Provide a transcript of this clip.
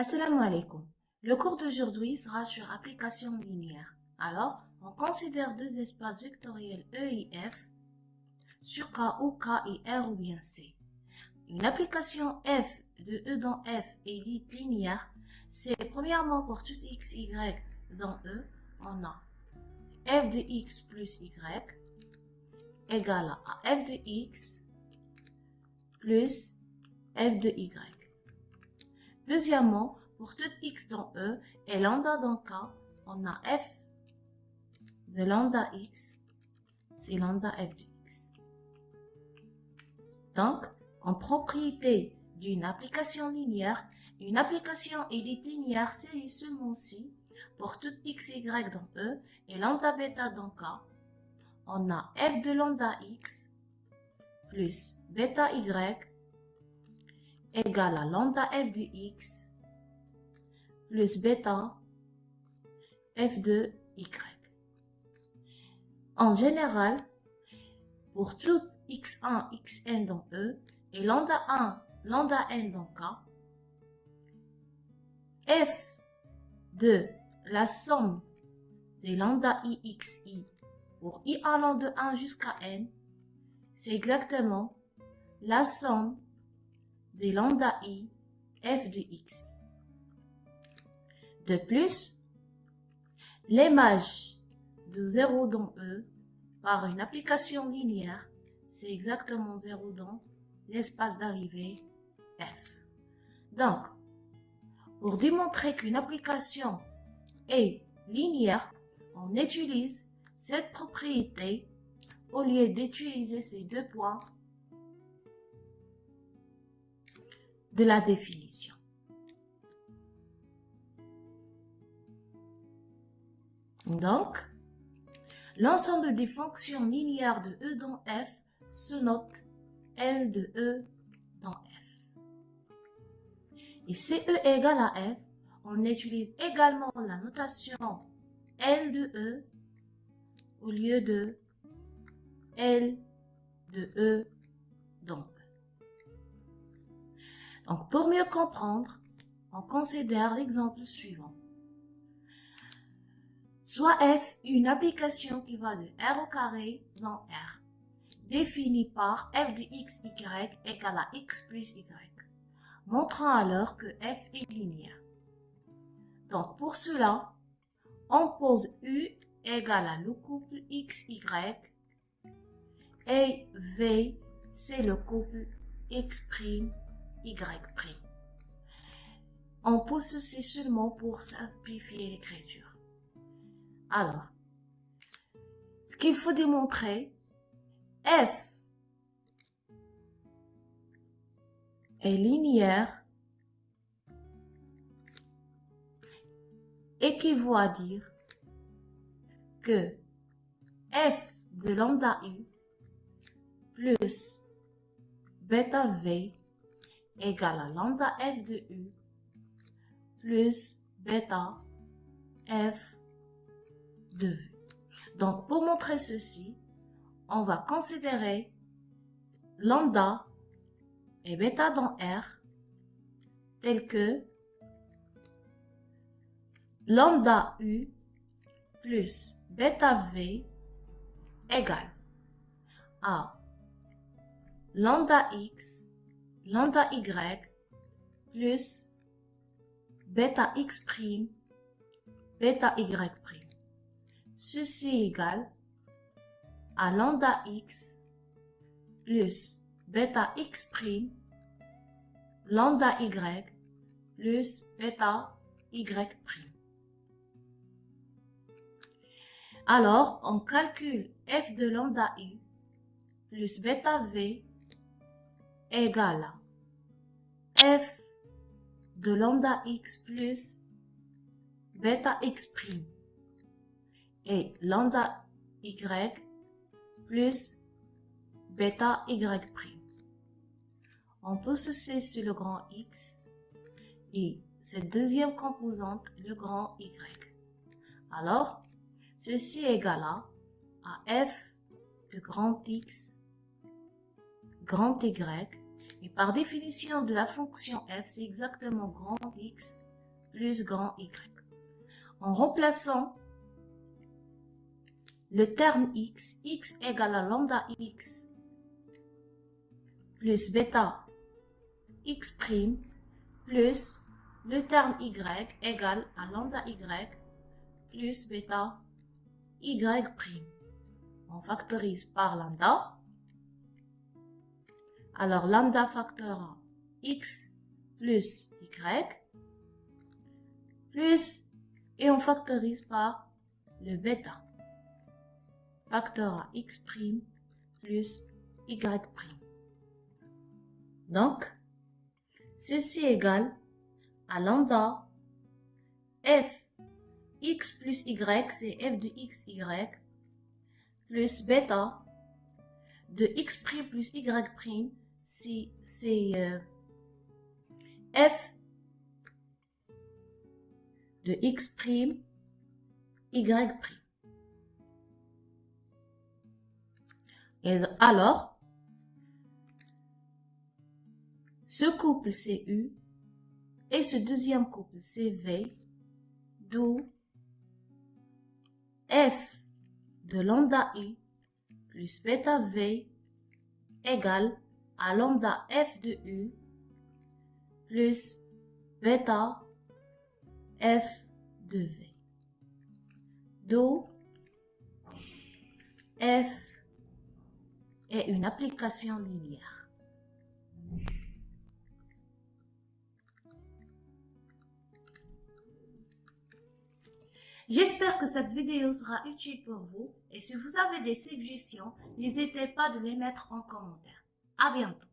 Assalamu alaikum. Le cours d'aujourd'hui sera sur application linéaire. Alors, on considère deux espaces vectoriels E et F sur K où K est R ou bien C. Une application F de E dans F est dite linéaire. C'est premièrement pour tout x, y dans E, on a f de x plus y égale à f de x plus f de y. Deuxièmement, pour tout x dans E et lambda dans K, on a f de lambda x, c'est lambda f de x. Donc, comme propriété d'une application linéaire, une application est dite linéaire c'est seulement si, pour tout x, y dans E et lambda bêta dans K, on a f de lambda x plus bêta y égale à lambda f de x plus bêta f de y. En général, pour tout x1, xn dans E et lambda 1, lambda n dans K, f de la somme des lambda i xi pour i allant de 1 jusqu'à n, c'est exactement la somme des lambda i f de x. De plus, l'image de 0 dans E par une application linéaire, c'est exactement 0 dans l'espace d'arrivée f. Donc, pour démontrer qu'une application est linéaire, on utilise cette propriété au lieu d'utiliser ces deux points de la définition. Donc, l'ensemble des fonctions linéaires de E dans F se note L de E dans F. Et si E égale à F, on utilise également la notation L de E au lieu de L de E dans E. Donc, pour mieux comprendre, on considère l'exemple suivant. Soit f une application qui va de r au carré dans R, définie par f de x, y égale à x plus y, montrant alors que f est linéaire. Donc pour cela, on pose U égale à le couple x, y et V c'est le couple x', y'. On pose ceci seulement pour simplifier l'écriture. Alors, ce qu'il faut démontrer, f est linéaire équivaut à dire que f de lambda u plus bêta v égale à lambda f de u plus bêta f de v. Donc, pour montrer ceci, on va considérer lambda et bêta dans R tel que lambda u plus bêta v égale à lambda x, lambda y plus bêta x', bêta y'. Ceci est égal à lambda x plus bêta x', lambda y plus bêta y'. Alors, on calcule f de lambda u plus bêta v égale à f de lambda x plus bêta x' et lambda y plus bêta y'. On peut associer sur le grand x et cette deuxième composante, le grand y. Alors, ceci est égal à f de grand x, grand y, et par définition de la fonction f, c'est exactement grand x plus grand Y. En remplaçant le terme x égale à lambda x plus bêta x' plus le terme y égale à lambda y plus bêta y'. On factorise par lambda. Alors lambda facteur x plus y plus, et on factorise par le bêta facteur x' plus y'. Donc, ceci égale à lambda f x plus y, c'est f de x, y, plus bêta de x' plus y', si c'est f de x', y'. Et alors, ce couple c'est U et ce deuxième couple c'est V, d'où f de lambda U plus bêta V égale à lambda f de U plus bêta f de V. D'où f est une application linéaire. J'espère que cette vidéo sera utile pour vous et si vous avez des suggestions, n'hésitez pas de les mettre en commentaire. À bientôt.